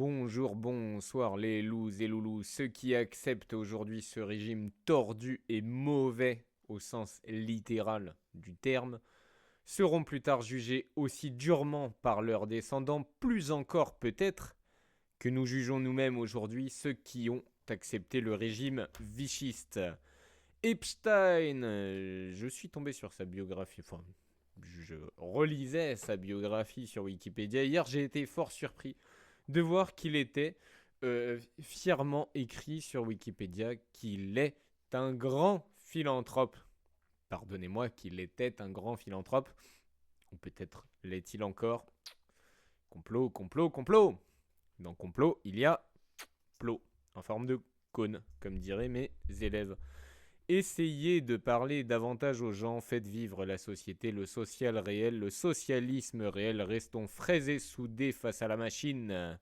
Bonjour, bonsoir les loups et loulous, ceux qui acceptent aujourd'hui ce régime tordu et mauvais au sens littéral du terme, seront plus tard jugés aussi durement par leurs descendants, plus encore peut-être, que nous jugeons nous-mêmes aujourd'hui ceux qui ont accepté le régime vichiste. Epstein, je suis tombé sur sa biographie, enfin, je relisais sa biographie sur Wikipédia. Hier, j'ai été fort surpris de voir qu'il était fièrement écrit sur Wikipédia qu'il est un grand philanthrope. Pardonnez-moi, qu'il était un grand philanthrope. Ou peut-être l'est-il encore. Complot, complot, complot. Dans complot, il y a plot, en forme de cône, comme diraient mes élèves. Essayez de parler davantage aux gens, faites vivre la société, le social réel, le socialisme réel. Restons frais et soudés face à la machine.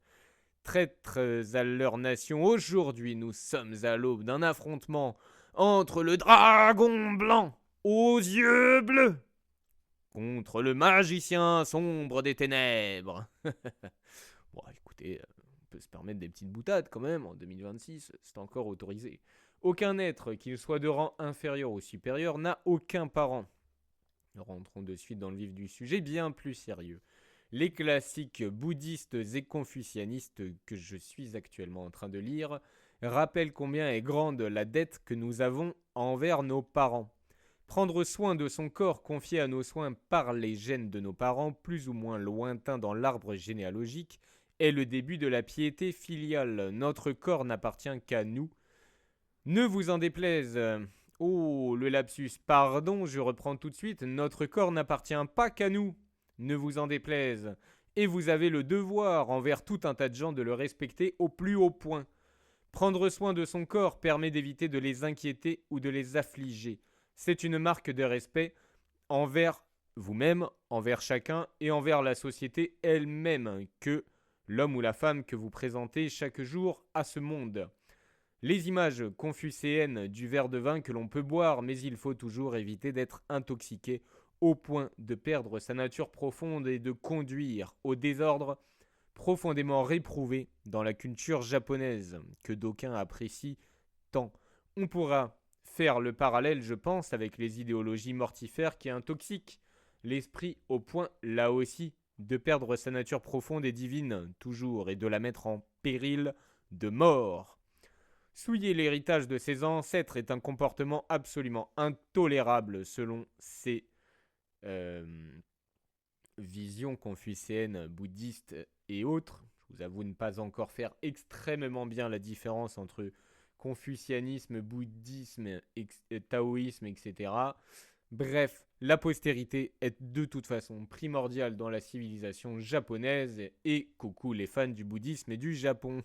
Traîtres à leur nation, aujourd'hui nous sommes à l'aube d'un affrontement entre le dragon blanc aux yeux bleus contre le magicien sombre des ténèbres. Bon, écoutez, on peut se permettre des petites boutades quand même, en 2026, c'est encore autorisé. Aucun être, qu'il soit de rang inférieur ou supérieur, n'a aucun parent. Rentrons de suite dans le vif du sujet, bien plus sérieux. Les classiques bouddhistes et confucianistes que je suis actuellement en train de lire rappellent combien est grande la dette que nous avons envers nos parents. Prendre soin de son corps confié à nos soins par les gènes de nos parents, plus ou moins lointains dans l'arbre généalogique, est le début de la piété filiale. Notre corps n'appartient qu'à nous. Ne vous en déplaise. Oh, le lapsus, pardon, je reprends tout de suite. Notre corps n'appartient pas qu'à nous. Ne vous en déplaise. Et vous avez le devoir envers tout un tas de gens de le respecter au plus haut point. Prendre soin de son corps permet d'éviter de les inquiéter ou de les affliger. C'est une marque de respect envers vous-même, envers chacun et envers la société elle-même que l'homme ou la femme que vous présentez chaque jour à ce monde. Les images confucéennes du verre de vin que l'on peut boire, mais il faut toujours éviter d'être intoxiqué au point de perdre sa nature profonde et de conduire au désordre profondément réprouvé dans la culture japonaise, que d'aucuns apprécient tant. On pourra faire le parallèle, je pense, avec les idéologies mortifères qui intoxiquent l'esprit au point, là aussi, de perdre sa nature profonde et divine, toujours, et de la mettre en péril de mort. Souiller l'héritage de ses ancêtres est un comportement absolument intolérable selon ces euh, visions confucéennes, bouddhistes et autres. Je vous avoue ne pas encore faire extrêmement bien la différence entre confucianisme, bouddhisme, taoïsme, etc. Bref, la postérité est de toute façon primordiale dans la civilisation japonaise et coucou les fans du bouddhisme et du Japon.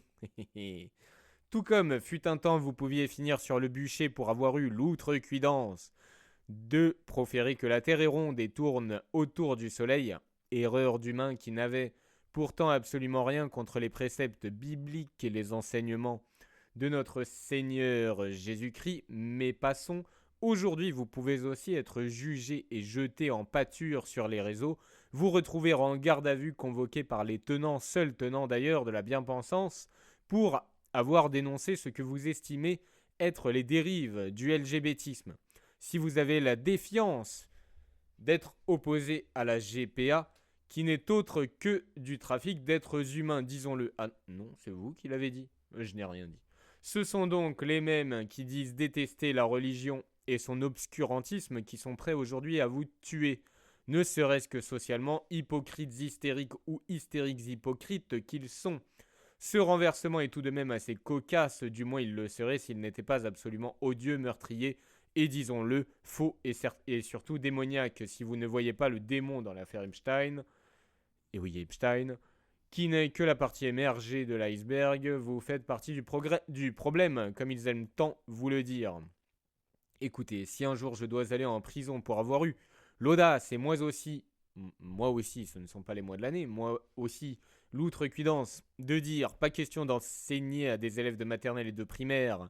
Tout comme fut un temps vous pouviez finir sur le bûcher pour avoir eu l'outrecuidance de proférer que la terre est ronde et tourne autour du soleil, erreur d'humain qui n'avait pourtant absolument rien contre les préceptes bibliques et les enseignements de notre Seigneur Jésus-Christ, mais passons. Aujourd'hui, vous pouvez aussi être jugé et jeté en pâture sur les réseaux, vous retrouver en garde à vue convoqué par les tenants, seuls tenants d'ailleurs de la bien-pensance, pour avoir dénoncé ce que vous estimez être les dérives du LGBTisme. Si vous avez la défiance d'être opposé à la GPA, qui n'est autre que du trafic d'êtres humains, disons-le. Ah non, c'est vous qui l'avez dit. Je n'ai rien dit. Ce sont donc les mêmes qui disent détester la religion et son obscurantisme qui sont prêts aujourd'hui à vous tuer. Ne serait-ce que socialement, hypocrites hystériques ou hystériques hypocrites qu'ils sont. Ce renversement est tout de même assez cocasse, du moins il le serait s'il n'était pas absolument odieux, meurtrier et disons-le, faux et surtout démoniaque. Si vous ne voyez pas le démon dans l'affaire Epstein, et oui Epstein, qui n'est que la partie émergée de l'iceberg, vous faites partie du problème, comme ils aiment tant vous le dire. Écoutez, si un jour je dois aller en prison pour avoir eu l'audace et moi aussi, ce ne sont pas les mois de l'année, moi aussi, l'outrecuidance de dire pas question d'enseigner à des élèves de maternelle et de primaire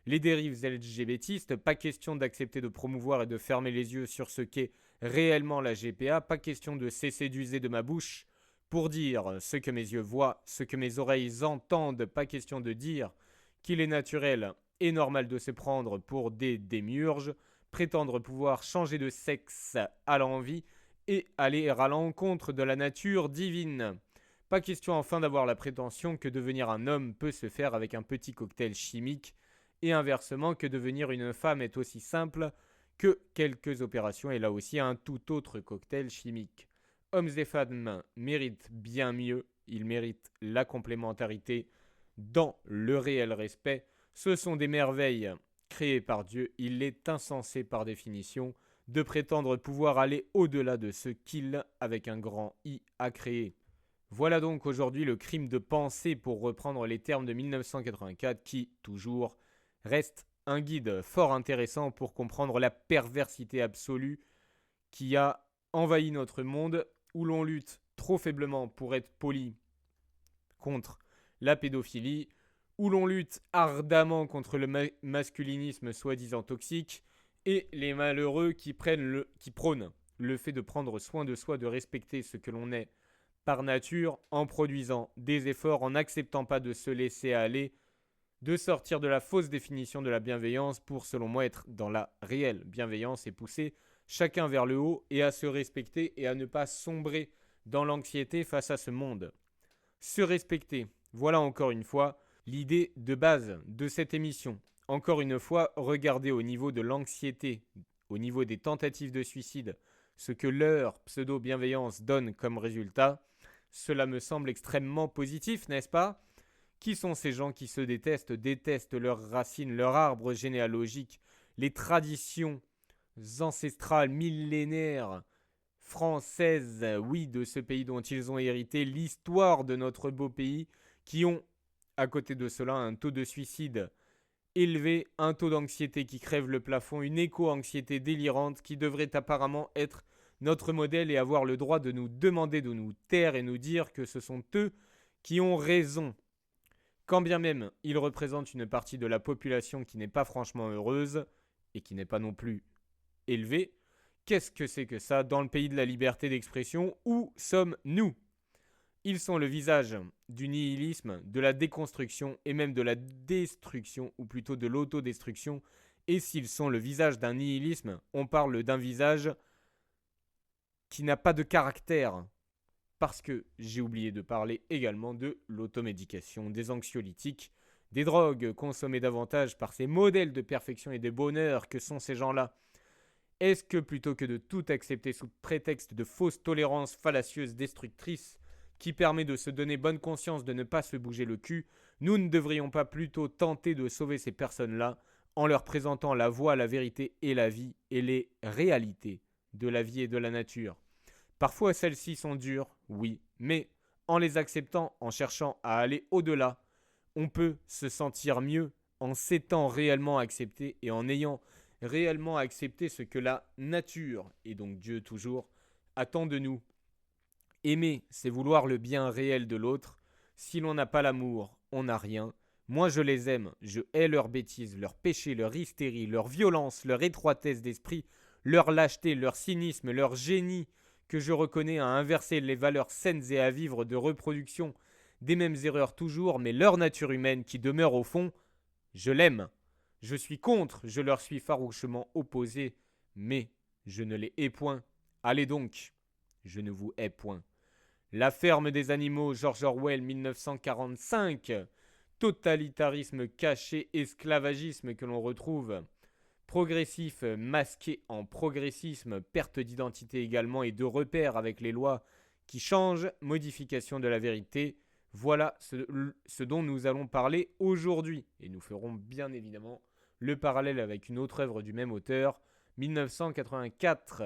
les dérives LGBTistes, pas question d'accepter de promouvoir et de fermer les yeux sur ce qu'est réellement la GPA, pas question de cesser d'user de ma bouche pour dire ce que mes yeux voient, ce que mes oreilles entendent, pas question de dire qu'il est naturel et normal de se prendre pour des démiurges, prétendre pouvoir changer de sexe à l'envie et aller à l'encontre de la nature divine. Pas question enfin d'avoir la prétention que devenir un homme peut se faire avec un petit cocktail chimique, et inversement que devenir une femme est aussi simple que quelques opérations et là aussi un tout autre cocktail chimique. Hommes et femmes méritent bien mieux, ils méritent la complémentarité dans le réel respect. Ce sont des merveilles créées par Dieu, il est insensé par définition de prétendre pouvoir aller au-delà de ce qu'il, avec un grand I, a créé. Voilà donc aujourd'hui le crime de pensée pour reprendre les termes de 1984 qui, toujours, reste un guide fort intéressant pour comprendre la perversité absolue qui a envahi notre monde où l'on lutte trop faiblement pour être poli contre la pédophilie, où l'on lutte ardemment contre le masculinisme soi-disant toxique et les malheureux qui prônent le fait de prendre soin de soi, de respecter ce que l'on est par nature, en produisant des efforts, en n'acceptant pas de se laisser aller, de sortir de la fausse définition de la bienveillance pour, selon moi, être dans la réelle bienveillance et pousser chacun vers le haut et à se respecter et à ne pas sombrer dans l'anxiété face à ce monde. Se respecter, voilà encore une fois l'idée de base de cette émission. Encore une fois, regardez au niveau de l'anxiété, au niveau des tentatives de suicide, ce que leur pseudo-bienveillance donne comme résultat. Cela me semble extrêmement positif, n'est-ce pas ? Qui sont ces gens qui se détestent, détestent leurs racines, leur arbre généalogique, les traditions ancestrales, millénaires, françaises, oui, de ce pays dont ils ont hérité, l'histoire de notre beau pays, qui ont, à côté de cela, un taux de suicide élevé, un taux d'anxiété qui crève le plafond, une éco-anxiété délirante qui devrait apparemment être notre modèle et avoir le droit de nous demander de nous taire et nous dire que ce sont eux qui ont raison. Quand bien même ils représentent une partie de la population qui n'est pas franchement heureuse et qui n'est pas non plus élevée, qu'est-ce que c'est que ça dans le pays de la liberté d'expression? Où sommes-nous? Ils sont le visage du nihilisme, de la déconstruction et même de la destruction, ou plutôt de l'autodestruction. Et s'ils sont le visage d'un nihilisme, on parle d'un visage qui n'a pas de caractère. Parce que j'ai oublié de parler également de l'automédication, des anxiolytiques, des drogues consommées davantage par ces modèles de perfection et de bonheur que sont ces gens-là. Est-ce que plutôt que de tout accepter sous prétexte de fausse tolérance fallacieuse destructrice qui permet de se donner bonne conscience de ne pas se bouger le cul, nous ne devrions pas plutôt tenter de sauver ces personnes-là en leur présentant la voie, la vérité et la vie et les réalités de la vie et de la nature. Parfois celles-ci sont dures, oui, mais en les acceptant, en cherchant à aller au-delà, on peut se sentir mieux en s'étant réellement accepté et en ayant réellement accepté ce que la nature, et donc Dieu toujours, attend de nous. Aimer, c'est vouloir le bien réel de l'autre. Si l'on n'a pas l'amour, on n'a rien. Moi je les aime, je hais leurs bêtises, leurs péchés, leur hystérie, leur violence, leur étroitesse d'esprit, leur lâcheté, leur cynisme, leur génie, que je reconnais à inverser les valeurs saines et à vivre de reproduction des mêmes erreurs toujours, mais leur nature humaine qui demeure au fond, je l'aime. Je suis contre, je leur suis farouchement opposé, mais je ne les hais point. Allez donc, je ne vous hais point. La ferme des animaux, George Orwell, 1945. Totalitarisme caché, esclavagisme que l'on retrouve. Progressif masqué en progressisme, perte d'identité également et de repères avec les lois qui changent, modification de la vérité. Voilà ce dont nous allons parler aujourd'hui. Et nous ferons bien évidemment le parallèle avec une autre œuvre du même auteur, 1984.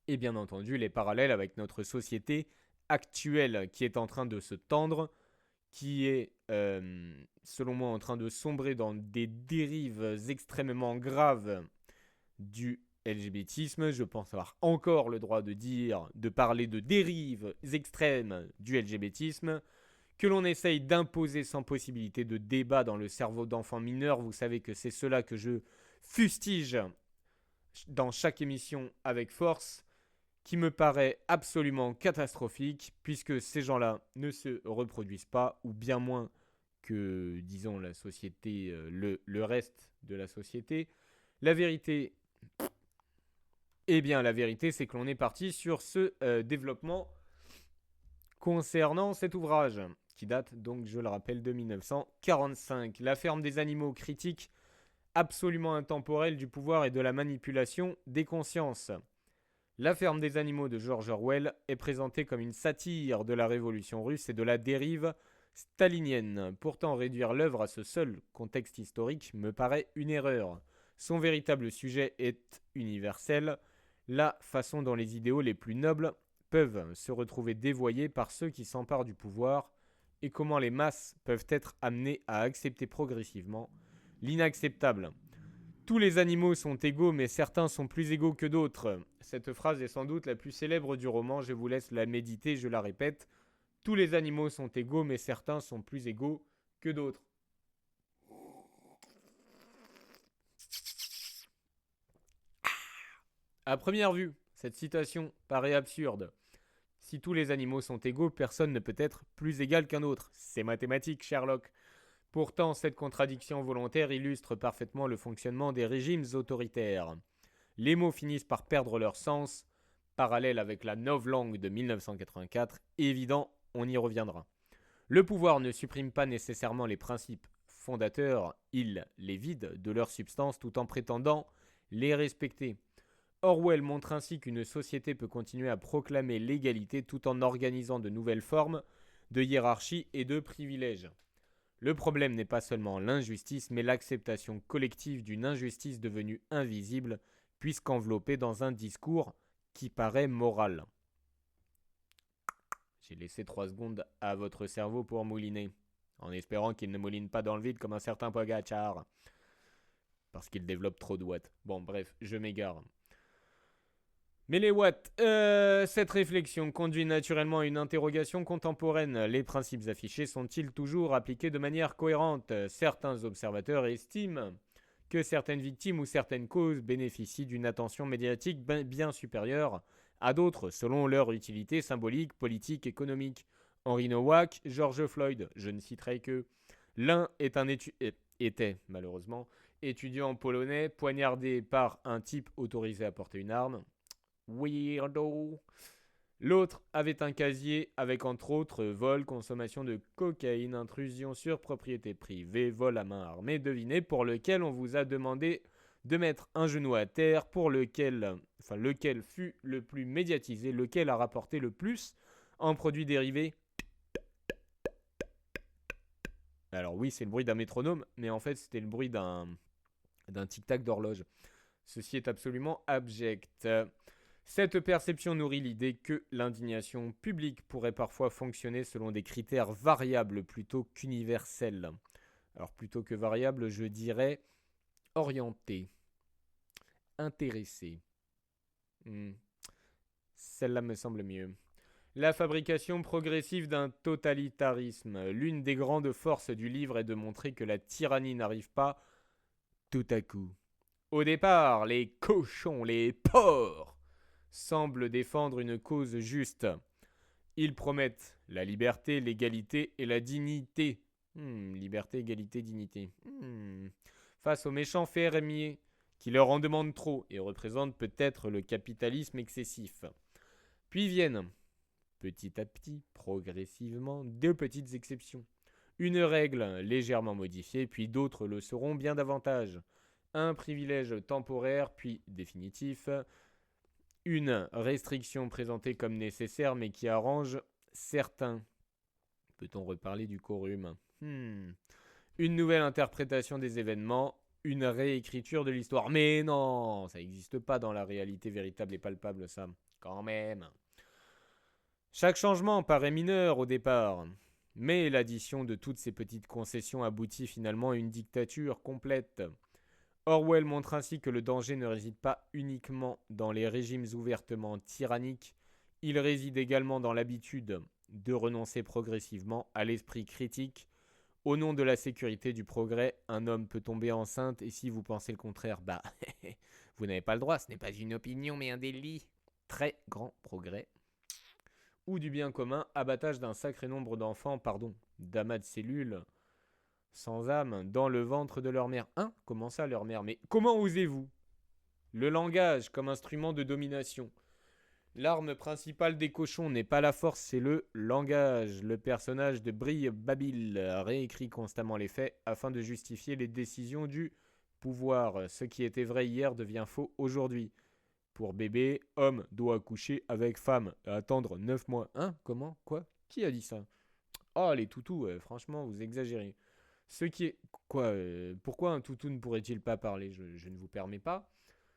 Et bien entendu les parallèles avec notre société actuelle qui est en train de se tendre, qui est, selon moi, en train de sombrer dans des dérives extrêmement graves du LGBTisme. Je pense avoir encore le droit de parler de dérives extrêmes du LGBTisme, que l'on essaye d'imposer sans possibilité de débat dans le cerveau d'enfants mineurs. Vous savez que c'est cela que je fustige dans chaque émission avec force, qui me paraît absolument catastrophique, puisque ces gens-là ne se reproduisent pas, ou bien moins que, disons, la société, le reste de la société. La vérité, eh bien, la vérité, c'est que l'on est parti sur ce développement concernant cet ouvrage, qui date donc, je le rappelle, de 1945. La ferme des animaux critique absolument intemporelle du pouvoir et de la manipulation des consciences. La ferme des animaux de George Orwell est présentée comme une satire de la révolution russe et de la dérive stalinienne. Pourtant, réduire l'œuvre à ce seul contexte historique me paraît une erreur. Son véritable sujet est universel, la façon dont les idéaux les plus nobles peuvent se retrouver dévoyés par ceux qui s'emparent du pouvoir et comment les masses peuvent être amenées à accepter progressivement l'inacceptable. Tous les animaux sont égaux, mais certains sont plus égaux que d'autres. Cette phrase est sans doute la plus célèbre du roman, je vous laisse la méditer, je la répète. Tous les animaux sont égaux, mais certains sont plus égaux que d'autres. À première vue, cette citation paraît absurde. Si tous les animaux sont égaux, personne ne peut être plus égal qu'un autre. C'est mathématique, Sherlock. Pourtant, cette contradiction volontaire illustre parfaitement le fonctionnement des régimes autoritaires. Les mots finissent par perdre leur sens, parallèle avec la novlangue de 1984, évident, on y reviendra. Le pouvoir ne supprime pas nécessairement les principes fondateurs, il les vide de leur substance tout en prétendant les respecter. Orwell montre ainsi qu'une société peut continuer à proclamer l'égalité tout en organisant de nouvelles formes de hiérarchie et de privilèges. Le problème n'est pas seulement l'injustice, mais l'acceptation collective d'une injustice devenue invisible, puisqu'enveloppée dans un discours qui paraît moral. J'ai laissé 3 secondes à votre cerveau pour mouliner, en espérant qu'il ne mouline pas dans le vide comme un certain Pogacar, parce qu'il développe trop de watts. Bon, bref, je m'égare. Mais les watts, cette réflexion conduit naturellement à une interrogation contemporaine. Les principes affichés sont-ils toujours appliqués de manière cohérente? Certains observateurs estiment que certaines victimes ou certaines causes bénéficient d'une attention médiatique bien supérieure à d'autres, selon leur utilité symbolique, politique, économique. Henry Nowak, George Floyd, je ne citerai que. L'un était, malheureusement, étudiant polonais poignardé par un type autorisé à porter une arme. Weirdo. L'autre avait un casier avec entre autres vol, consommation de cocaïne, intrusion sur propriété privée, vol à main armée, devinez, pour lequel on vous a demandé de mettre un genou à terre, pour lequel fut le plus médiatisé, lequel a rapporté le plus en produits dérivés. Alors oui, c'est le bruit d'un métronome, mais en fait c'était le bruit d'un tic-tac d'horloge. Ceci est absolument abject. Cette perception nourrit l'idée que l'indignation publique pourrait parfois fonctionner selon des critères variables plutôt qu'universels. Alors plutôt que variables, je dirais orienté, intéressé. Celle-là me semble mieux. La fabrication progressive d'un totalitarisme. L'une des grandes forces du livre est de montrer que la tyrannie n'arrive pas tout à coup. Au départ, les cochons, les porcs, semblent défendre une cause juste. Ils promettent la liberté, l'égalité et la dignité. Liberté, égalité, dignité. Face aux méchants fermiers qui leur en demandent trop et représentent peut-être le capitalisme excessif. Puis viennent, petit à petit, progressivement, 2 petites exceptions. Une règle légèrement modifiée, puis d'autres le seront bien davantage. Un privilège temporaire, puis définitif. Une restriction présentée comme nécessaire, mais qui arrange certains. Peut-on reparler du quorum? Une nouvelle interprétation des événements, une réécriture de l'histoire. Mais non, ça n'existe pas dans la réalité véritable et palpable, ça. Quand même. Chaque changement paraît mineur au départ, mais l'addition de toutes ces petites concessions aboutit finalement à une dictature complète. Orwell montre ainsi que le danger ne réside pas uniquement dans les régimes ouvertement tyranniques, il réside également dans l'habitude de renoncer progressivement à l'esprit critique. Au nom de la sécurité du progrès, un homme peut tomber enceinte et si vous pensez le contraire, vous n'avez pas le droit, ce n'est pas une opinion mais un délit. très grand progrès. Ou du bien commun, abattage d'un sacré nombre d'enfants, d'amas de cellules sans âme dans le ventre de leur mère. Hein? Comment ça, leur mère? Mais comment osez-vous? Le langage comme instrument de domination. L'arme principale des cochons n'est pas la force, c'est le langage. Le personnage de Brille Babil réécrit constamment les faits afin de justifier les décisions du pouvoir. Ce qui était vrai hier devient faux aujourd'hui. Pour bébé, homme doit coucher avec femme et attendre 9 mois. Hein? Comment? Quoi? Qui a dit ça? Oh, les toutous, franchement, vous exagérez. Ce qui est... Quoi? Pourquoi un toutou ne pourrait-il pas parler? Je ne vous permets pas.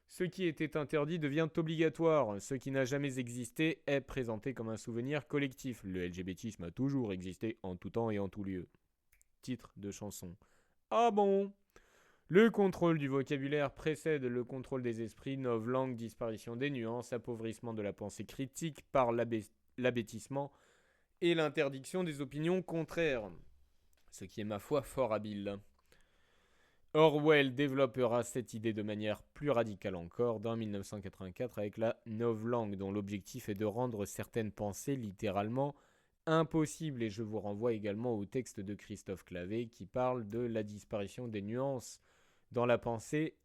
Ce qui était interdit devient obligatoire. Ce qui n'a jamais existé est présenté comme un souvenir collectif. Le LGBTisme a toujours existé en tout temps et en tout lieu. Titre de chanson. Ah bon? Le contrôle du vocabulaire précède le contrôle des esprits, novlangue, disparition des nuances, appauvrissement de la pensée critique par l'abêtissement et l'interdiction des opinions contraires. Ce qui est ma foi fort habile. Orwell développera cette idée de manière plus radicale encore dans 1984 avec la novlangue dont l'objectif est de rendre certaines pensées littéralement impossibles. Et je vous renvoie également au texte de Christophe Clavé qui parle de la disparition des nuances dans la pensée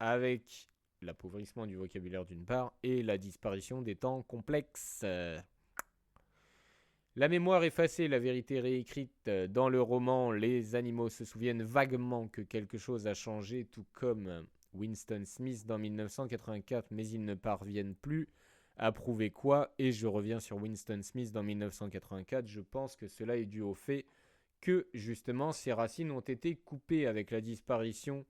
avec l'appauvrissement du vocabulaire d'une part et la disparition des temps complexes. La mémoire effacée, la vérité réécrite. Dans le roman, les animaux se souviennent vaguement que quelque chose a changé, tout comme Winston Smith dans 1984, mais ils ne parviennent plus à prouver quoi. Et je reviens sur Winston Smith dans 1984. Je pense que cela est dû au fait que, justement, ses racines ont été coupées avec la disparition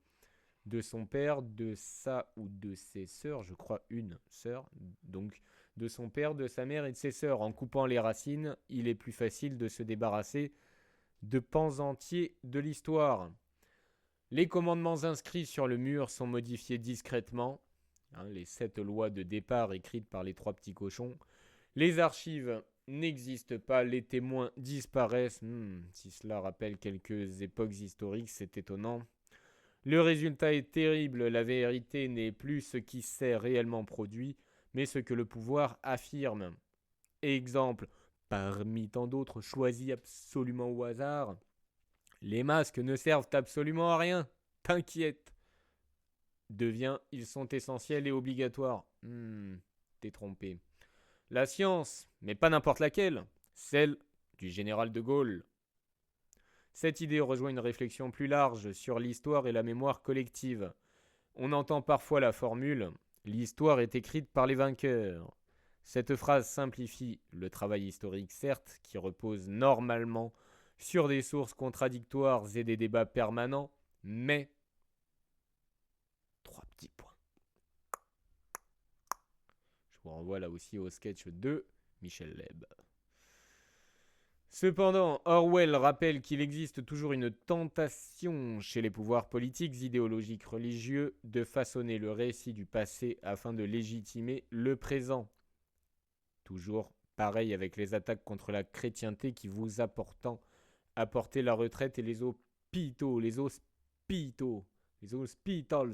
de son père, de sa ou de ses sœurs, je crois une sœur, donc de son père, de sa mère et de ses sœurs. En coupant les racines, il est plus facile de se débarrasser de pans entiers de l'histoire. Les commandements inscrits sur le mur sont modifiés discrètement, les 7 lois de départ écrites par les 3 petits cochons. Les archives n'existent pas, les témoins disparaissent. Si cela rappelle quelques époques historiques, c'est étonnant. Le résultat est terrible, la vérité n'est plus ce qui s'est réellement produit, mais ce que le pouvoir affirme. Exemple, parmi tant d'autres choisis absolument au hasard, les masques ne servent absolument à rien, t'inquiète. Devient, ils sont essentiels et obligatoires. T'es trompé. La science, mais pas n'importe laquelle, celle du général de Gaulle. Cette idée rejoint une réflexion plus large sur l'histoire et la mémoire collective. On entend parfois la formule « l'histoire est écrite par les vainqueurs ». Cette phrase simplifie le travail historique, certes, qui repose normalement sur des sources contradictoires et des débats permanents, mais... 3 petits points. Je vous renvoie là aussi au sketch de Michel Leb. Cependant, Orwell rappelle qu'il existe toujours une tentation chez les pouvoirs politiques, idéologiques, religieux de façonner le récit du passé afin de légitimer le présent. Toujours pareil avec les attaques contre la chrétienté qui vous apporter la retraite et les hospitals.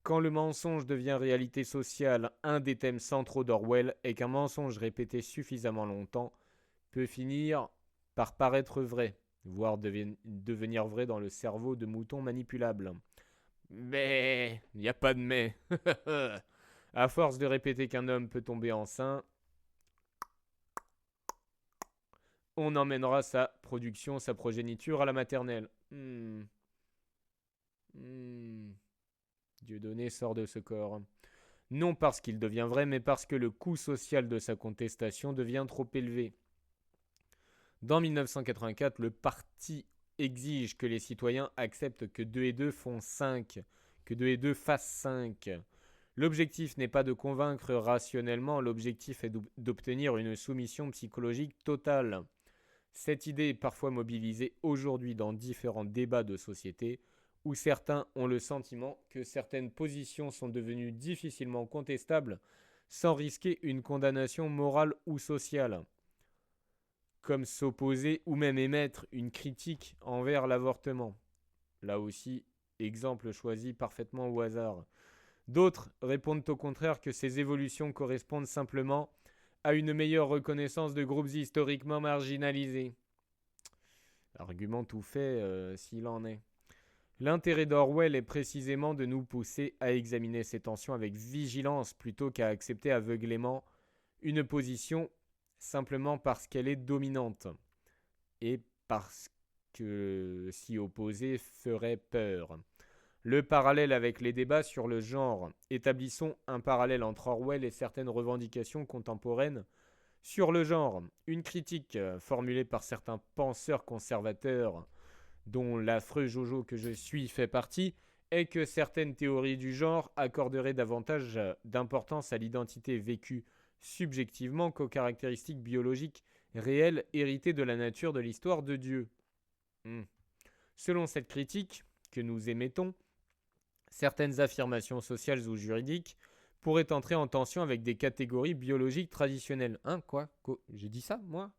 Quand le mensonge devient réalité sociale, un des thèmes centraux d'Orwell est qu'un mensonge répété suffisamment longtemps peut finir par paraître vrai, voire devenir vrai dans le cerveau de moutons manipulables. Mais, il n'y a pas de mais. À force de répéter qu'un homme peut tomber enceint, on emmènera sa production, sa progéniture à la maternelle. Dieudonné sort de ce corps. Non parce qu'il devient vrai, mais parce que le coût social de sa contestation devient trop élevé. Dans 1984, le parti exige que les citoyens acceptent que 2 et 2 font 5, que 2 et 2 fassent 5. L'objectif n'est pas de convaincre rationnellement, l'objectif est d'obtenir une soumission psychologique totale. Cette idée est parfois mobilisée aujourd'hui dans différents débats de société, où certains ont le sentiment que certaines positions sont devenues difficilement contestables sans risquer une condamnation morale ou sociale, comme s'opposer ou même émettre une critique envers l'avortement. Là aussi, exemple choisi parfaitement au hasard. D'autres répondent au contraire que ces évolutions correspondent simplement à une meilleure reconnaissance de groupes historiquement marginalisés. Argument tout fait s'il en est. L'intérêt d'Orwell est précisément de nous pousser à examiner ces tensions avec vigilance plutôt qu'à accepter aveuglément une position simplement parce qu'elle est dominante et parce que s'y opposer ferait peur. Le parallèle avec les débats sur le genre. Établissons un parallèle entre Orwell et certaines revendications contemporaines sur le genre. Une critique formulée par certains penseurs conservateurs, dont l'affreux Jojo que je suis fait partie, est que certaines théories du genre accorderaient davantage d'importance à l'identité vécue subjectivement qu'aux caractéristiques biologiques réelles héritées de la nature de l'histoire de Dieu. Selon cette critique que nous émettons, certaines affirmations sociales ou juridiques pourraient entrer en tension avec des catégories biologiques traditionnelles. Quoi j'ai dit ça, moi?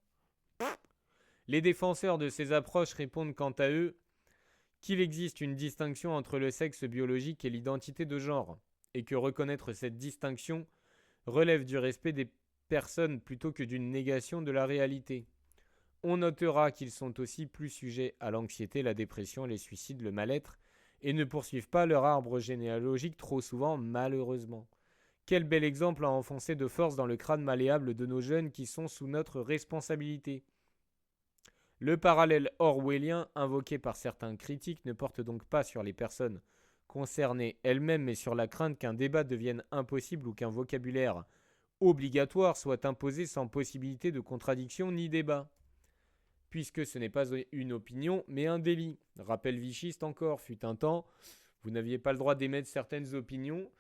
Les défenseurs de ces approches répondent quant à eux qu'il existe une distinction entre le sexe biologique et l'identité de genre, et que reconnaître cette distinction relève du respect des personnes plutôt que d'une négation de la réalité. On notera qu'ils sont aussi plus sujets à l'anxiété, la dépression, les suicides, le mal-être, et ne poursuivent pas leur arbre généalogique trop souvent, malheureusement. Quel bel exemple à enfoncer de force dans le crâne malléable de nos jeunes qui sont sous notre responsabilité. Le parallèle orwellien invoqué par certains critiques ne porte donc pas sur les personnes concernées elles-mêmes, mais sur la crainte qu'un débat devienne impossible ou qu'un vocabulaire obligatoire soit imposé sans possibilité de contradiction ni débat. Puisque ce n'est pas une opinion, mais un délit. Rappel vichiste encore, fut un temps, vous n'aviez pas le droit d'émettre certaines opinions,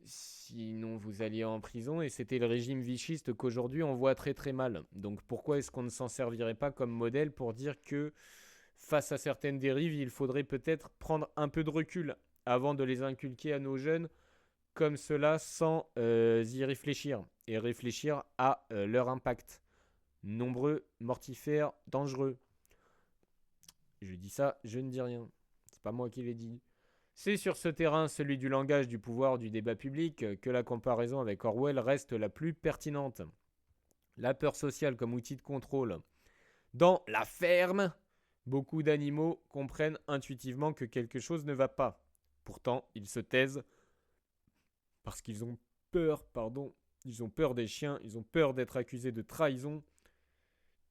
sinon vous alliez en prison, et c'était le régime vichiste qu'aujourd'hui on voit très très mal. Donc pourquoi est-ce qu'on ne s'en servirait pas comme modèle pour dire que face à certaines dérives, il faudrait peut-être prendre un peu de recul avant de les inculquer à nos jeunes comme cela sans y réfléchir, et réfléchir à leur impact. Nombreux, mortifères, dangereux. Je dis ça, je ne dis rien. C'est pas moi qui l'ai dit. C'est sur ce terrain, celui du langage, du pouvoir, du débat public, que la comparaison avec Orwell reste la plus pertinente. La peur sociale comme outil de contrôle. Dans la ferme, beaucoup d'animaux comprennent intuitivement que quelque chose ne va pas. Pourtant, ils se taisent parce qu'ils ont peur, Ils ont peur des chiens, ils ont peur d'être accusés de trahison.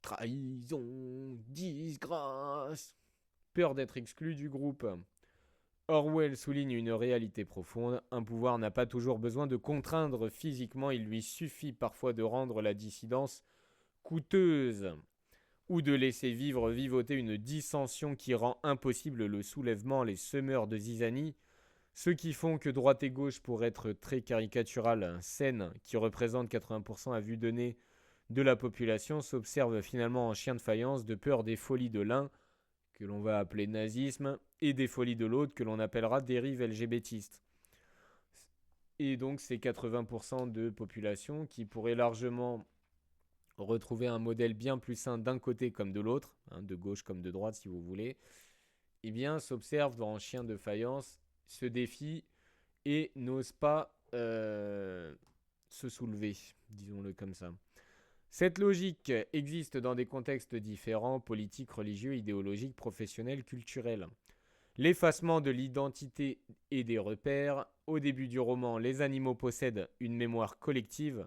Trahison, disgrâce. Peur d'être exclu du groupe. Orwell souligne une réalité profonde. Un pouvoir n'a pas toujours besoin de contraindre physiquement, il lui suffit parfois de rendre la dissidence coûteuse ou de laisser vivoter une dissension qui rend impossible le soulèvement, les semeurs de zizanie, ceux qui font que droite et gauche, pour être très caricatural, scène qui représente 80% à vue donnée de la population, s'observent finalement en chien de faïence de peur des folies de l'un, que l'on va appeler nazisme, et des folies de l'autre, que l'on appellera dérive LGBTiste. Et donc ces 80% de population qui pourraient largement retrouver un modèle bien plus sain d'un côté comme de l'autre, de gauche comme de droite si vous voulez, eh bien s'observent en chien de faïence, se défient et n'osent pas se soulever, disons-le comme ça. Cette logique existe dans des contextes différents, politiques, religieux, idéologiques, professionnels, culturels. L'effacement de l'identité et des repères. Au début du roman, les animaux possèdent une mémoire collective.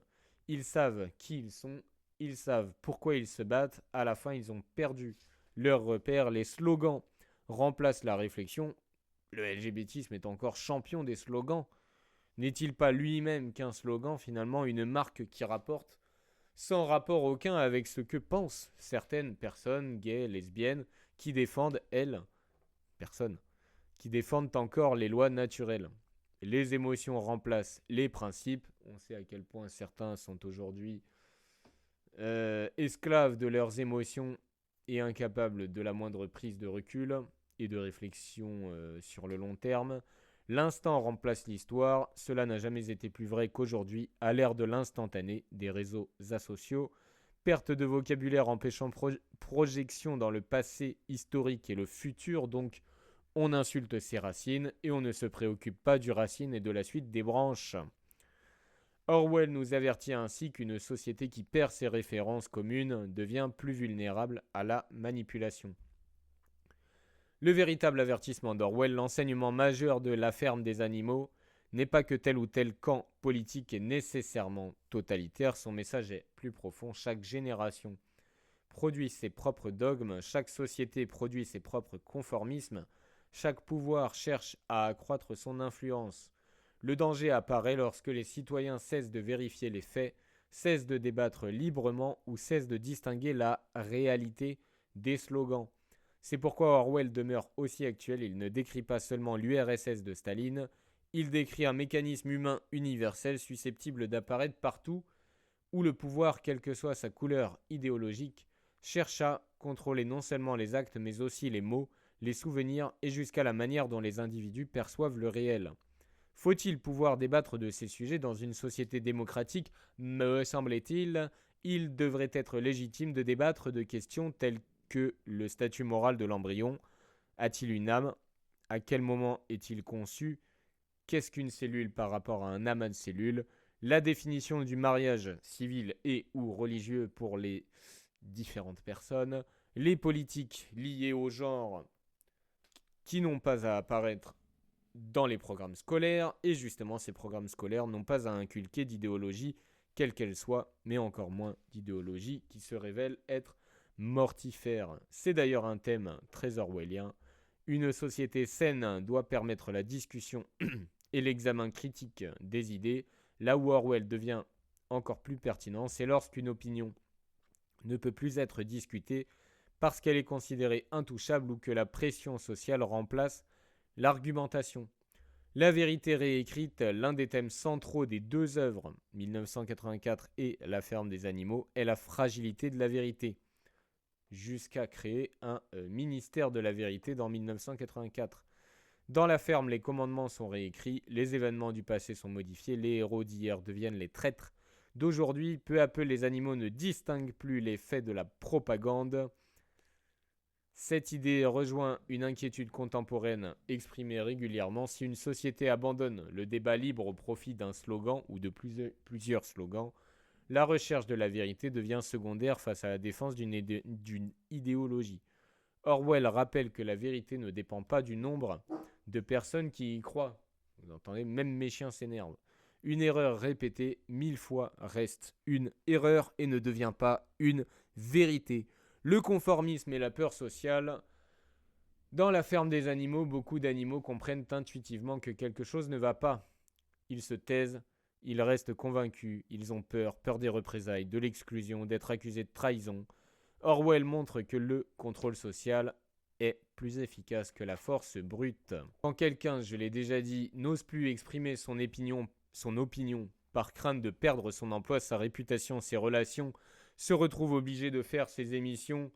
Ils savent qui ils sont, ils savent pourquoi ils se battent. À la fin, ils ont perdu leurs repères. Les slogans remplacent la réflexion. Le LGBTisme est encore champion des slogans. N'est-il pas lui-même qu'un slogan, finalement, une marque qui rapporte sans rapport aucun avec ce que pensent certaines personnes gays, lesbiennes, qui défendent, qui défendent encore les lois naturelles. Les émotions remplacent les principes. On sait à quel point certains sont aujourd'hui esclaves de leurs émotions et incapables de la moindre prise de recul et de réflexion sur le long terme. L'instant remplace l'histoire. Cela n'a jamais été plus vrai qu'aujourd'hui, à l'ère de l'instantané, des réseaux asociaux. Perte de vocabulaire empêchant projection dans le passé historique et le futur, donc On insulte ses racines et on ne se préoccupe pas du racine et de la suite des branches. Orwell nous avertit ainsi qu'une société qui perd ses références communes devient plus vulnérable à la manipulation. Le véritable avertissement d'Orwell, l'enseignement majeur de La ferme des animaux, n'est pas que tel ou tel camp politique est nécessairement totalitaire, son message est plus profond. Chaque génération produit ses propres dogmes, chaque société produit ses propres conformismes, chaque pouvoir cherche à accroître son influence. Le danger apparaît lorsque les citoyens cessent de vérifier les faits, cessent de débattre librement ou cessent de distinguer la réalité des slogans. C'est pourquoi Orwell demeure aussi actuel. Il ne décrit pas seulement l'URSS de Staline, il décrit un mécanisme humain universel susceptible d'apparaître partout où le pouvoir, quelle que soit sa couleur idéologique, cherche à contrôler non seulement les actes mais aussi les mots, les souvenirs et jusqu'à la manière dont les individus perçoivent le réel. Faut-il pouvoir débattre de ces sujets dans une société démocratique? Me semble-t-il, il devrait être légitime de débattre de questions telles que le statut moral de l'embryon. A-t-il une âme? À quel moment est-il conçu? Qu'est-ce qu'une cellule par rapport à un amas de cellules? La définition du mariage civil et ou religieux pour les différentes personnes. Les politiques liées au genre qui n'ont pas à apparaître dans les programmes scolaires, et justement ces programmes scolaires n'ont pas à inculquer d'idéologie quelle qu'elle soit, mais encore moins d'idéologie qui se révèle être mortifère. C'est d'ailleurs un thème très orwellien. Une société saine doit permettre la discussion et l'examen critique des idées. Là où Orwell devient encore plus pertinent, c'est lorsqu'une opinion ne peut plus être discutée parce qu'elle est considérée intouchable ou que la pression sociale remplace l'argumentation. La vérité réécrite, l'un des thèmes centraux des deux œuvres, 1984 et La ferme des animaux, est la fragilité de la vérité, jusqu'à créer un ministère de la vérité dans 1984. Dans La ferme, les commandements sont réécrits, les événements du passé sont modifiés, les héros d'hier deviennent les traîtres d'aujourd'hui. Peu à peu, les animaux ne distinguent plus les faits de la propagande. Cette idée rejoint une inquiétude contemporaine exprimée régulièrement. Si une société abandonne le débat libre au profit d'un slogan ou de plusieurs slogans, la recherche de la vérité devient secondaire face à la défense d'une idéologie. Orwell rappelle que la vérité ne dépend pas du nombre de personnes qui y croient. Vous entendez, même mes chiens s'énervent. Une erreur répétée 1000 fois reste une erreur et ne devient pas une vérité. Le conformisme et la peur sociale. Dans La ferme des animaux, beaucoup d'animaux comprennent intuitivement que quelque chose ne va pas. Ils se taisent, ils restent convaincus, ils ont peur des représailles, de l'exclusion, d'être accusés de trahison. Orwell montre que le contrôle social est plus efficace que la force brute. Quand quelqu'un, je l'ai déjà dit, n'ose plus exprimer son opinion par crainte de perdre son emploi, sa réputation, ses relations, se retrouve obligé de faire ses émissions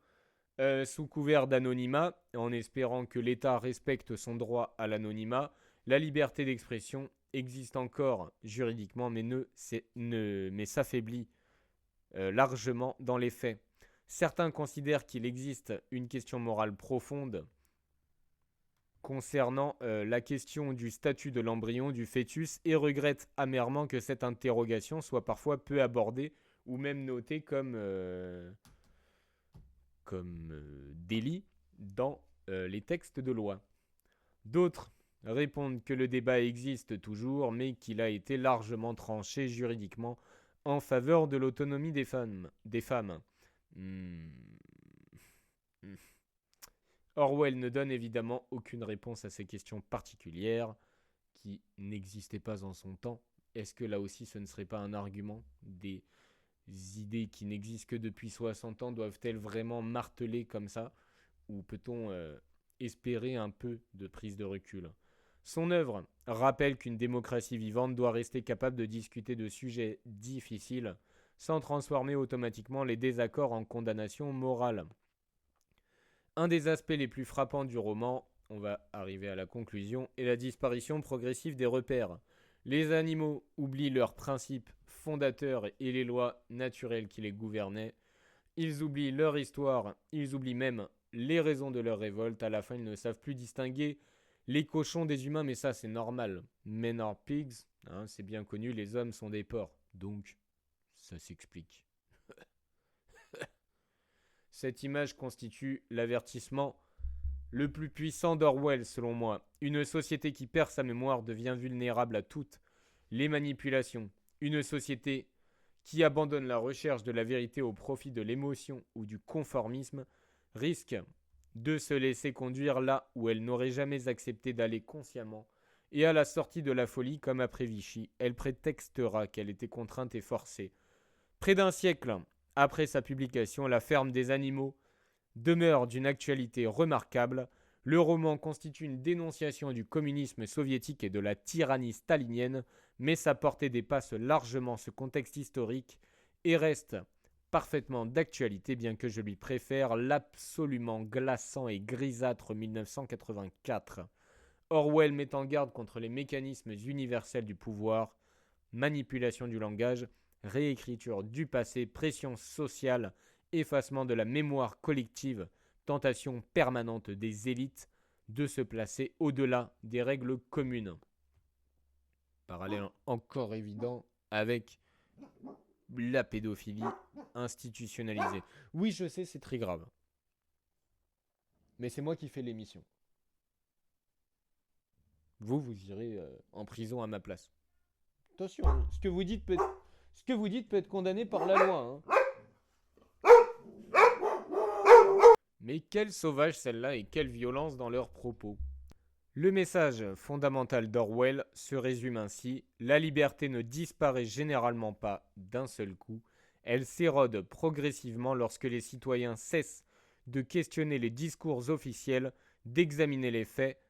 sous couvert d'anonymat, en espérant que l'État respecte son droit à l'anonymat, la liberté d'expression existe encore juridiquement, mais s'affaiblit largement dans les faits. Certains considèrent qu'il existe une question morale profonde concernant la question du statut de l'embryon, du fœtus, et regrettent amèrement que cette interrogation soit parfois peu abordée ou même notée comme délit dans les textes de loi. D'autres répondent que le débat existe toujours, mais qu'il a été largement tranché juridiquement en faveur de l'autonomie des femmes. Orwell ne donne évidemment aucune réponse à ces questions particulières qui n'existaient pas en son temps. Est-ce que là aussi ce ne serait pas un argument? Des idées qui n'existent que depuis 60 ans doivent-elles vraiment marteler comme ça? Ou peut-on espérer un peu de prise de recul? Son œuvre rappelle qu'une démocratie vivante doit rester capable de discuter de sujets difficiles sans transformer automatiquement les désaccords en condamnation morale. Un des aspects les plus frappants du roman, on va arriver à la conclusion, est la disparition progressive des repères. Les animaux oublient leurs principes fondateurs et les lois naturelles qui les gouvernaient. Ils oublient leur histoire, ils oublient même les raisons de leur révolte. À la fin, ils ne savent plus distinguer les cochons des humains, mais ça, c'est normal. Men are pigs, hein, c'est bien connu, les hommes sont des porcs. Donc, ça s'explique. Cette image constitue l'avertissement le plus puissant d'Orwell, selon moi. Une société qui perd sa mémoire devient vulnérable à toutes les manipulations. Une société qui abandonne la recherche de la vérité au profit de l'émotion ou du conformisme risque de se laisser conduire là où elle n'aurait jamais accepté d'aller consciemment. Et à la sortie de la folie, comme après Vichy, elle prétextera qu'elle était contrainte et forcée. Près d'un siècle après sa publication, La ferme des animaux demeure d'une actualité remarquable. Le roman constitue une dénonciation du communisme soviétique et de la tyrannie stalinienne, mais sa portée dépasse largement ce contexte historique et reste parfaitement d'actualité, bien que je lui préfère l'absolument glaçant et grisâtre 1984. Orwell met en garde contre les mécanismes universels du pouvoir, manipulation du langage, réécriture du passé, pression sociale, effacement de la mémoire collective, tentation permanente des élites de se placer au-delà des règles communes. Parallèle encore évident avec la pédophilie institutionnalisée. Oui, je sais, c'est très grave. Mais c'est moi qui fais l'émission. Vous irez en prison à ma place. Attention, hein, ce que vous dites peut être condamné par la loi. Hein. Mais quelle sauvage celle-là et quelle violence dans leurs propos. Le message fondamental d'Orwell se résume ainsi: la liberté ne disparaît généralement pas d'un seul coup, elle s'érode progressivement lorsque les citoyens cessent de questionner les discours officiels, d'examiner les faits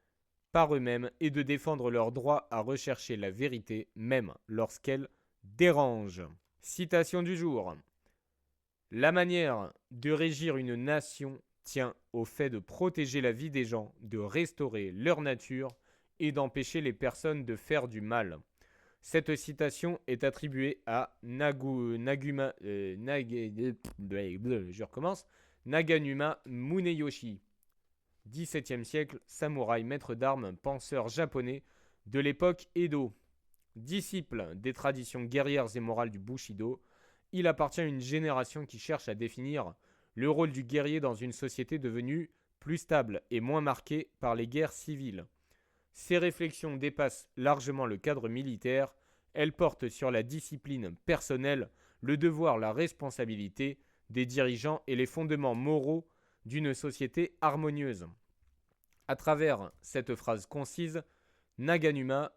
par eux-mêmes et de défendre leur droit à rechercher la vérité, même lorsqu'elle dérange. Citation du jour. La manière de régir une nation tient au fait de protéger la vie des gens, de restaurer leur nature et d'empêcher les personnes de faire du mal. Cette citation est attribuée à Naganuma Muneyoshi, XVIIe siècle, samouraï, maître d'armes, penseur japonais de l'époque Edo. Disciple des traditions guerrières et morales du Bushido, il appartient à une génération qui cherche à définir le rôle du guerrier dans une société devenue plus stable et moins marquée par les guerres civiles. Ces réflexions dépassent largement le cadre militaire, elles portent sur la discipline personnelle, le devoir, la responsabilité des dirigeants et les fondements moraux d'une société harmonieuse. À travers cette phrase concise, Naganuma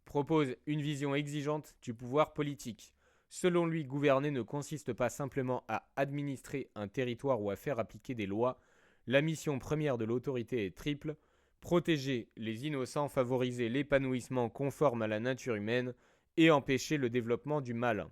propose une vision exigeante du pouvoir politique. Selon lui, gouverner ne consiste pas simplement à administrer un territoire ou à faire appliquer des lois. La mission première de l'autorité est triple: protéger les innocents, favoriser l'épanouissement conforme à la nature humaine et empêcher le développement du mal.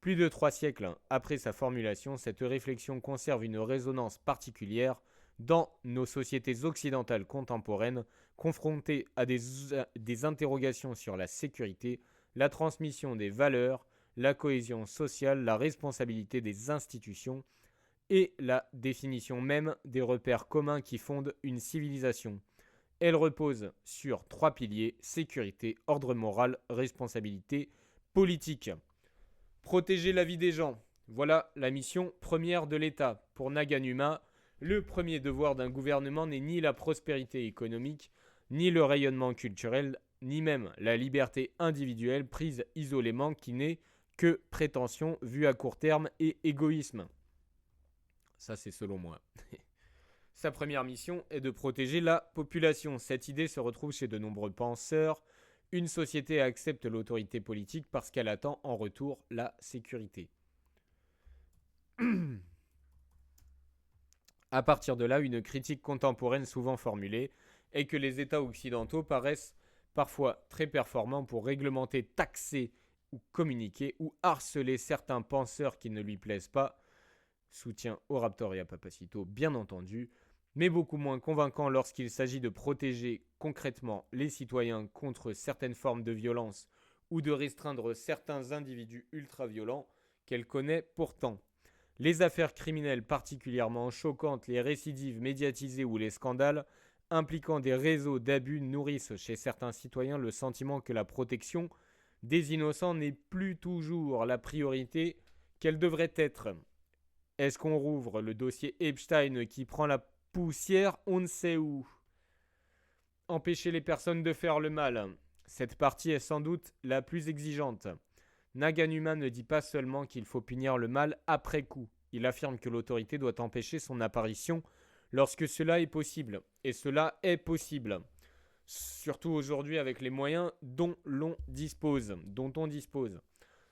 Plus de 3 siècles après sa formulation, cette réflexion conserve une résonance particulière dans nos sociétés occidentales contemporaines, confrontées à des interrogations sur la sécurité, la transmission des valeurs, la cohésion sociale, la responsabilité des institutions et la définition même des repères communs qui fondent une civilisation. Elle repose sur 3 piliers: sécurité, ordre moral, responsabilité politique. Protéger la vie des gens. Voilà la mission première de l'État. Pour Naganuma, le premier devoir d'un gouvernement n'est ni la prospérité économique, ni le rayonnement culturel, ni même la liberté individuelle prise isolément qui n'est que prétention vue à court terme et égoïsme. Ça, c'est selon moi. Sa première mission est de protéger la population. Cette idée se retrouve chez de nombreux penseurs. Une société accepte l'autorité politique parce qu'elle attend en retour la sécurité. À partir de là, une critique contemporaine souvent formulée est que les États occidentaux paraissent parfois très performants pour réglementer, taxer ou communiquer ou harceler certains penseurs qui ne lui plaisent pas. Soutien au Raptor et à Papacito, bien entendu, mais beaucoup moins convaincant lorsqu'il s'agit de protéger concrètement les citoyens contre certaines formes de violence ou de restreindre certains individus ultra-violents qu'elle connaît pourtant. Les affaires criminelles particulièrement choquantes, les récidives médiatisées ou les scandales impliquant des réseaux d'abus nourrissent chez certains citoyens le sentiment que la protection des innocents n'est plus toujours la priorité qu'elle devrait être. Est-ce qu'on rouvre le dossier Epstein qui prend la poussière? On ne sait où. Empêcher les personnes de faire le mal. Cette partie est sans doute la plus exigeante. Naganuma ne dit pas seulement qu'il faut punir le mal après coup. Il affirme que l'autorité doit empêcher son apparition lorsque cela est possible. Et cela est possible. Surtout aujourd'hui avec les moyens dont on dispose.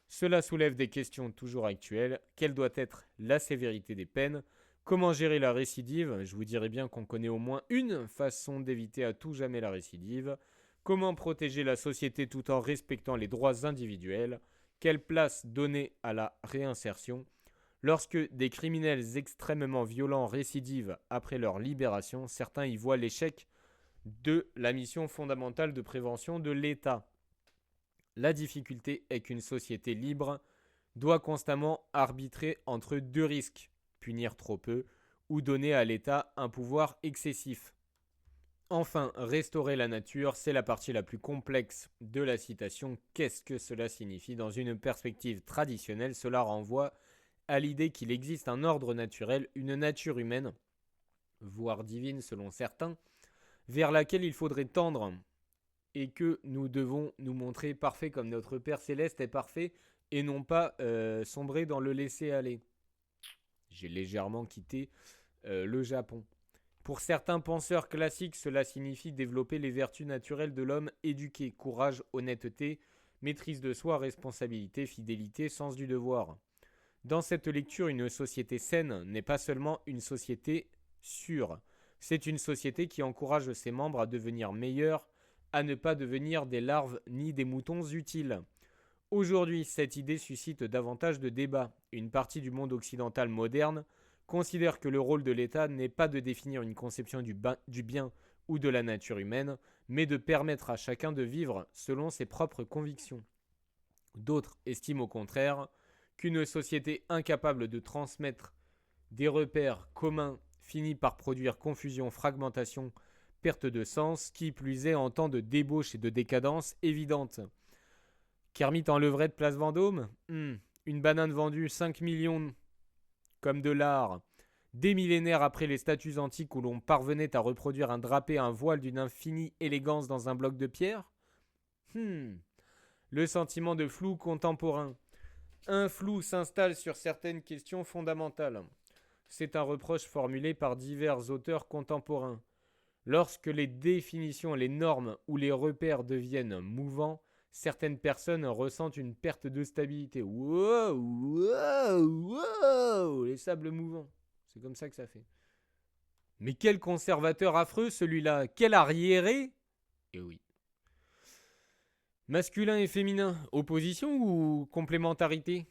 Cela soulève des questions toujours actuelles. Quelle doit être la sévérité des peines? Comment gérer la récidive? Je vous dirais bien qu'on connaît au moins une façon d'éviter à tout jamais la récidive. Comment protéger la société tout en respectant les droits individuels? Quelle place donner à la réinsertion? Lorsque des criminels extrêmement violents récidivent après leur libération, certains y voient l'échec de la mission fondamentale de prévention de l'État. La difficulté est qu'une société libre doit constamment arbitrer entre deux risques, punir trop peu ou donner à l'État un pouvoir excessif. Enfin, restaurer la nature, c'est la partie la plus complexe de la citation. Qu'est-ce que cela signifie? Dans une perspective traditionnelle, cela renvoie à l'idée qu'il existe un ordre naturel, une nature humaine, voire divine selon certains, vers laquelle il faudrait tendre et que nous devons nous montrer parfaits comme notre Père Céleste est parfait et non pas sombrer dans le laisser-aller. J'ai légèrement quitté le Japon. Pour certains penseurs classiques, cela signifie développer les vertus naturelles de l'homme éduqué, courage, honnêteté, maîtrise de soi, responsabilité, fidélité, sens du devoir. Dans cette lecture, une société saine n'est pas seulement une société sûre. C'est une société qui encourage ses membres à devenir meilleurs, à ne pas devenir des larves ni des moutons utiles. Aujourd'hui, cette idée suscite davantage de débats. Une partie du monde occidental moderne considère que le rôle de l'État n'est pas de définir une conception du bien ou de la nature humaine, mais de permettre à chacun de vivre selon ses propres convictions. D'autres estiment au contraire qu'une société incapable de transmettre des repères communs finit par produire confusion, fragmentation, perte de sens, qui plus est en temps de débauche et de décadence évidente. Kermit en levrette place Vendôme? Une banane vendue 5 millions comme de l'art. Des millénaires après les statues antiques où l'on parvenait à reproduire un drapé, un voile d'une infinie élégance dans un bloc de pierre? Le sentiment de flou contemporain. Un flou s'installe sur certaines questions fondamentales. C'est un reproche formulé par divers auteurs contemporains. Lorsque les définitions, les normes ou les repères deviennent mouvants, certaines personnes ressentent une perte de stabilité. Wow, wow, wow, les sables mouvants. C'est comme ça que ça fait. Mais quel conservateur affreux celui-là. Quel arriéré. Eh oui. Masculin et féminin, opposition ou complémentarité?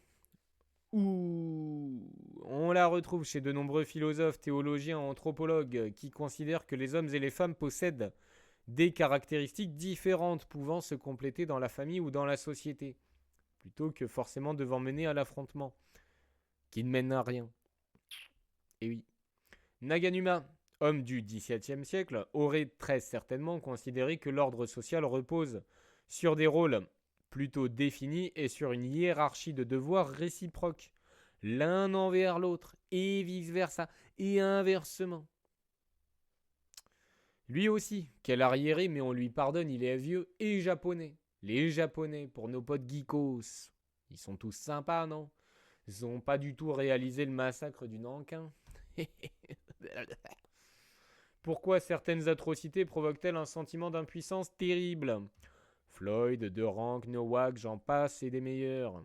Ou on la retrouve chez de nombreux philosophes, théologiens, anthropologues qui considèrent que les hommes et les femmes possèdent des caractéristiques différentes pouvant se compléter dans la famille ou dans la société, plutôt que forcément devant mener à l'affrontement, qui ne mène à rien. Et oui. Naganuma, homme du XVIIe siècle, aurait très certainement considéré que l'ordre social repose sur des rôles plutôt définis et sur une hiérarchie de devoirs réciproques, l'un envers l'autre, et vice-versa, et inversement. Lui aussi, quel arriéré, mais on lui pardonne, il est vieux et japonais. Les japonais, pour nos potes geekos, ils sont tous sympas, non? Ils n'ont pas du tout réalisé le massacre du Nankin. Pourquoi certaines atrocités provoquent-elles un sentiment d'impuissance terrible? Floyd, De Rank, Nowak, j'en passe, et des meilleurs.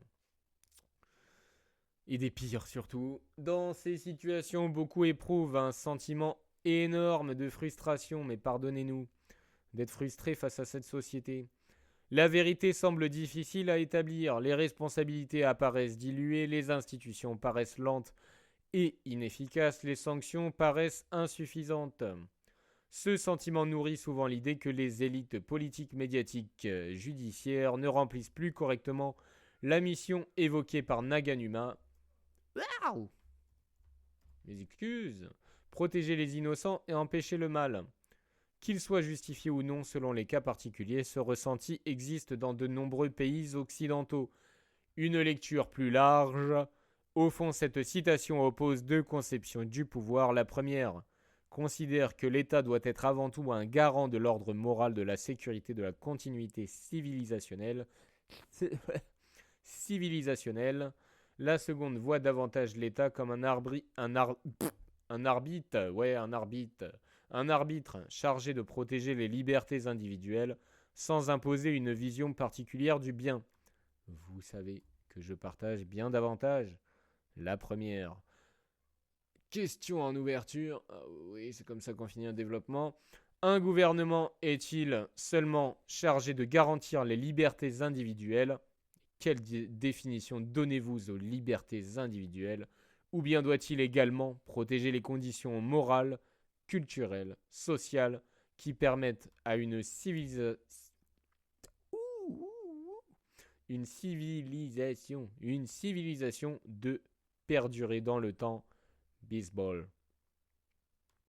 Et des pires surtout. Dans ces situations, beaucoup éprouvent un sentiment énorme de frustration, mais pardonnez-nous d'être frustrés face à cette société. La vérité semble difficile à établir, les responsabilités apparaissent diluées, les institutions paraissent lentes et inefficaces, les sanctions paraissent insuffisantes. Ce sentiment nourrit souvent l'idée que les élites politiques, médiatiques, judiciaires ne remplissent plus correctement la mission évoquée par Naganuma. Waouh! mes excuses. Protéger les innocents et empêcher le mal. Qu'il soit justifié ou non selon les cas particuliers, ce ressenti existe dans de nombreux pays occidentaux. Une lecture plus large. Au fond, cette citation oppose deux conceptions du pouvoir. La première considère que l'État doit être avant tout un garant de l'ordre moral, de la sécurité, de la continuité civilisationnelle. La seconde voit davantage l'État comme un arbitre chargé de protéger les libertés individuelles sans imposer une vision particulière du bien. Vous savez que je partage bien davantage la première. Question en ouverture. Oui, c'est comme ça qu'on finit un développement. Un gouvernement est-il seulement chargé de garantir les libertés individuelles? Quelle définition donnez-vous aux libertés individuelles? Ou bien doit-il également protéger les conditions morales, culturelles, sociales qui permettent à une civilisation de perdurer dans le temps? Baseball.